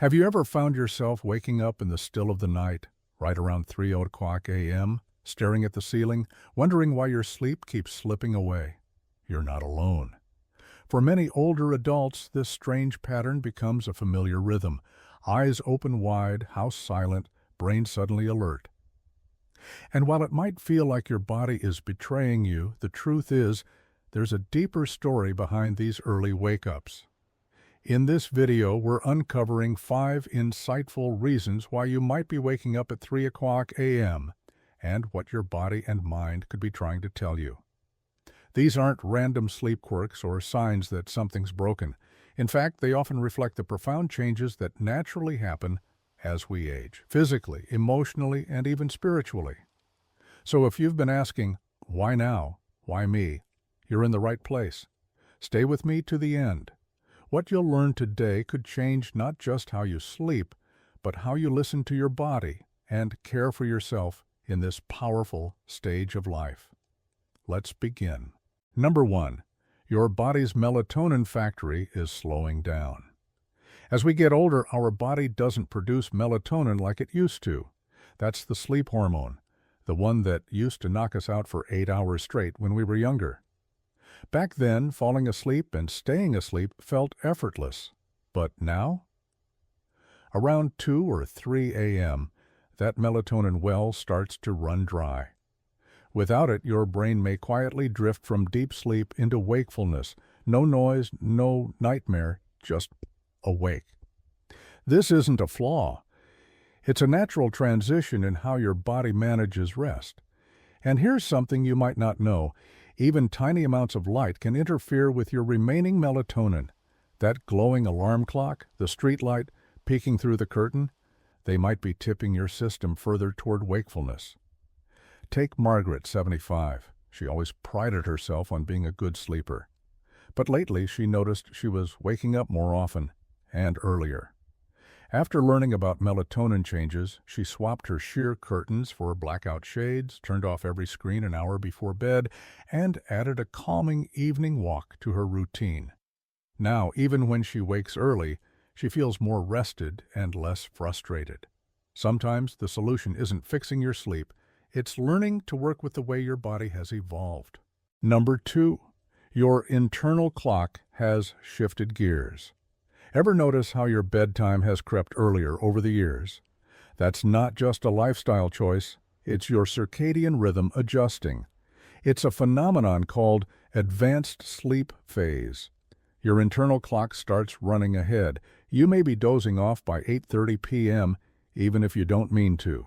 Have you ever found yourself waking up in the still of the night, right around 3 o'clock a.m., staring at the ceiling, wondering why your sleep keeps slipping away? You're not alone. For many older adults, this strange pattern becomes a familiar rhythm. Eyes open wide, house silent, brain suddenly alert. And while it might feel like your body is betraying you, the truth is, there's a deeper story behind these early wake-ups. In this video, we're uncovering 5 insightful reasons why you might be waking up at 3 o'clock a.m. and what your body and mind could be trying to tell you. These aren't random sleep quirks or signs that something's broken. In fact, they often reflect the profound changes that naturally happen as we age, physically, emotionally, and even spiritually. So if you've been asking, why now? Why me? You're in the right place. Stay with me to the end. What you'll learn today could change not just how you sleep, but how you listen to your body and care for yourself in this powerful stage of life. Let's begin. Number 1. Your body's melatonin factory is slowing down. As we get older, our body doesn't produce melatonin like it used to. That's the sleep hormone, the one that used to knock us out for 8 hours straight when we were younger. Back then, falling asleep and staying asleep felt effortless. But now? Around 2 or 3 a.m., that melatonin well starts to run dry. Without it, your brain may quietly drift from deep sleep into wakefulness. No noise, no nightmare, just awake. This isn't a flaw. It's a natural transition in how your body manages rest. And here's something you might not know. Even tiny amounts of light can interfere with your remaining melatonin. That glowing alarm clock, the street light peeking through the curtain, they might be tipping your system further toward wakefulness. Take Margaret, 75. She always prided herself on being a good sleeper. But lately she noticed she was waking up more often and earlier. After learning about melatonin changes, she swapped her sheer curtains for blackout shades, turned off every screen an hour before bed, and added a calming evening walk to her routine. Now, even when she wakes early, she feels more rested and less frustrated. Sometimes the solution isn't fixing your sleep, it's learning to work with the way your body has evolved. Number 2. Your internal clock has shifted gears. Ever notice how your bedtime has crept earlier over the years? That's not just a lifestyle choice, it's your circadian rhythm adjusting. It's a phenomenon called advanced sleep phase. Your internal clock starts running ahead. You may be dozing off by 8:30 p.m., even if you don't mean to.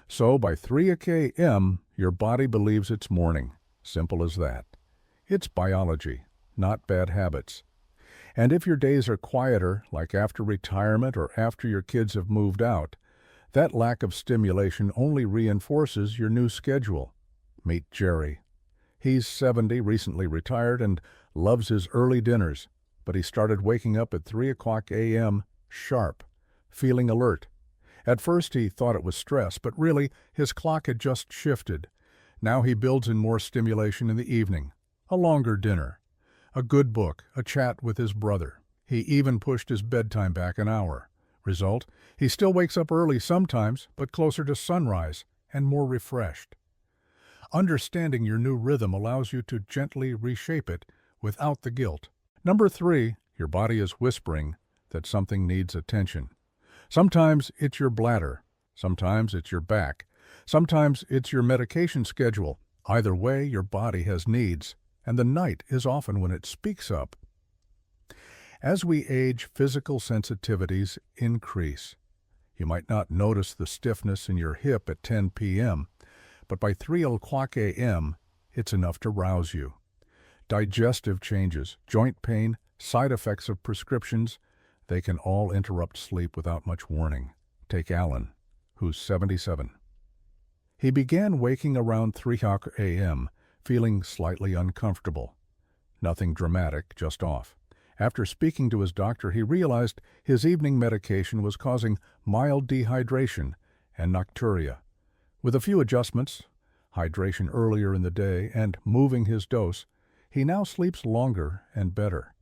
So by 3 a.m., your body believes it's morning. Simple as that. It's biology, not bad habits. And if your days are quieter, like after retirement or after your kids have moved out, that lack of stimulation only reinforces your new schedule. Meet Jerry. He's 70, recently retired, and loves his early dinners, but he started waking up at 3 o'clock a.m. sharp, feeling alert. At first he thought it was stress, but really his clock had just shifted. Now he builds in more stimulation in the evening, a longer dinner, a good book, a chat with his brother. He even pushed his bedtime back an hour. Result, he still wakes up early sometimes, but closer to sunrise and more refreshed. Understanding your new rhythm allows you to gently reshape it without the guilt. Number 3, your body is whispering that something needs attention. Sometimes it's your bladder, sometimes it's your back, sometimes it's your medication schedule. Either way, your body has needs, and the night is often when it speaks up. As we age, physical sensitivities increase. You might not notice the stiffness in your hip at 10 p.m., but by 3 o'clock a.m., it's enough to rouse you. Digestive changes, joint pain, side effects of prescriptions, they can all interrupt sleep without much warning. Take Alan, who's 77. He began waking around 3 o'clock a.m., feeling slightly uncomfortable. Nothing dramatic, just off. After speaking to his doctor, he realized his evening medication was causing mild dehydration and nocturia. With a few adjustments, hydration earlier in the day, and moving his dose, he now sleeps longer and better.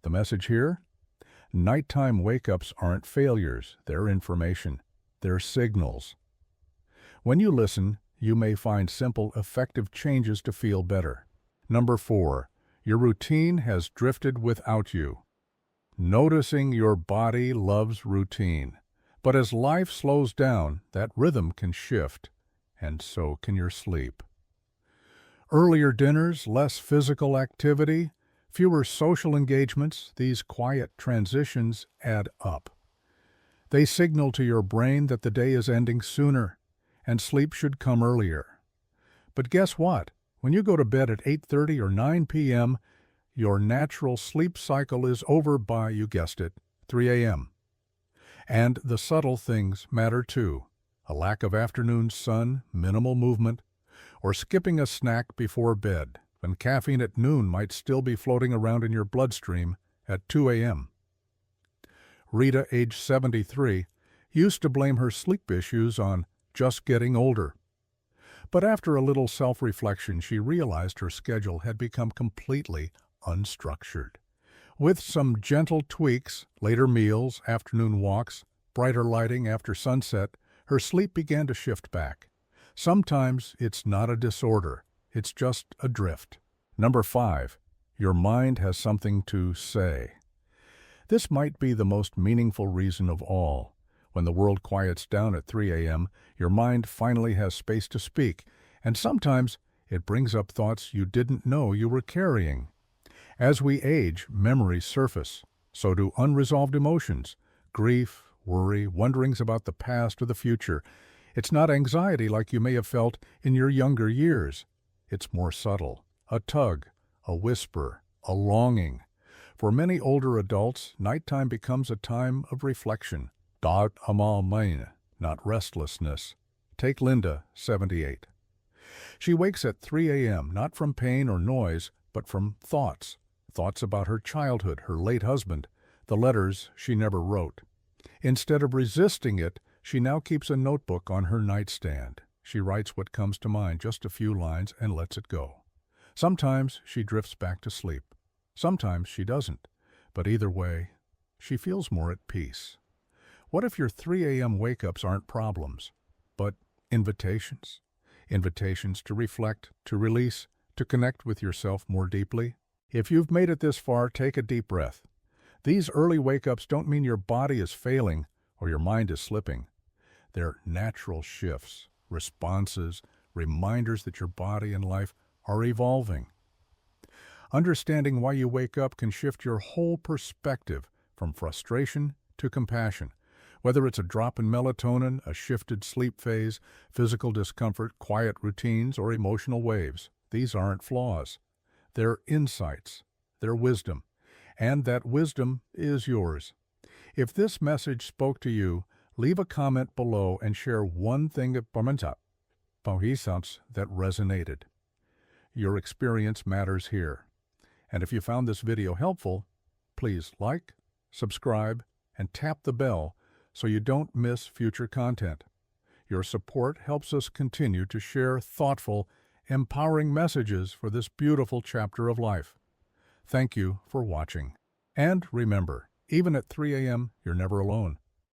The message here? Nighttime wake-ups aren't failures, they're information. They're signals. When you listen, you may find simple, effective changes to feel better. Number 4. Your routine has drifted without you. Noticing your body loves routine. But as life slows down, that rhythm can shift, and so can your sleep. Earlier dinners, less physical activity, fewer social engagements, these quiet transitions add up. They signal to your brain that the day is ending sooner, and sleep should come earlier. But guess what? When you go to bed at 8:30 or 9 p.m., your natural sleep cycle is over by, you guessed it, 3 a.m. And the subtle things matter too. A lack of afternoon sun, minimal movement, or skipping a snack before bed, when caffeine at noon might still be floating around in your bloodstream at 2 a.m. Rita, age 73, used to blame her sleep issues on just getting older. But after a little self-reflection, she realized her schedule had become completely unstructured. With some gentle tweaks, later meals, afternoon walks, brighter lighting after sunset, her sleep began to shift back. Sometimes it's not a disorder, it's just a drift. Number 5. Your mind has something to say. This might be the most meaningful reason of all. When the world quiets down at 3 a.m., your mind finally has space to speak, and sometimes it brings up thoughts you didn't know you were carrying. As we age, memories surface. So do unresolved emotions, grief, worry, wonderings about the past or the future. It's not anxiety like you may have felt in your younger years. It's more subtle, a tug, a whisper, a longing. For many older adults, nighttime becomes a time of reflection. Dot amal main, not restlessness. Take Linda, 78. She wakes at 3 a.m., not from pain or noise, but from thoughts. Thoughts about her childhood, her late husband, the letters she never wrote. Instead of resisting it, she now keeps a notebook on her nightstand. She writes what comes to mind, just a few lines, and lets it go. Sometimes she drifts back to sleep. Sometimes she doesn't. But either way, she feels more at peace. What if your 3 a.m. wake-ups aren't problems, but invitations? Invitations to reflect, to release, to connect with yourself more deeply? If you've made it this far, take a deep breath. These early wake-ups don't mean your body is failing or your mind is slipping. They're natural shifts, responses, reminders that your body and life are evolving. Understanding why you wake up can shift your whole perspective from frustration to compassion. Whether it's a drop in melatonin, a shifted sleep phase, physical discomfort, quiet routines, or emotional waves, these aren't flaws. They're insights, they're wisdom, and that wisdom is yours. If this message spoke to you, leave a comment below and share one thing that resonated. Your experience matters here. And if you found this video helpful, please like, subscribe, and tap the bell so you don't miss future content. Your support helps us continue to share thoughtful, empowering messages for this beautiful chapter of life. Thank you for watching. And remember, even at 3 a.m., you're never alone.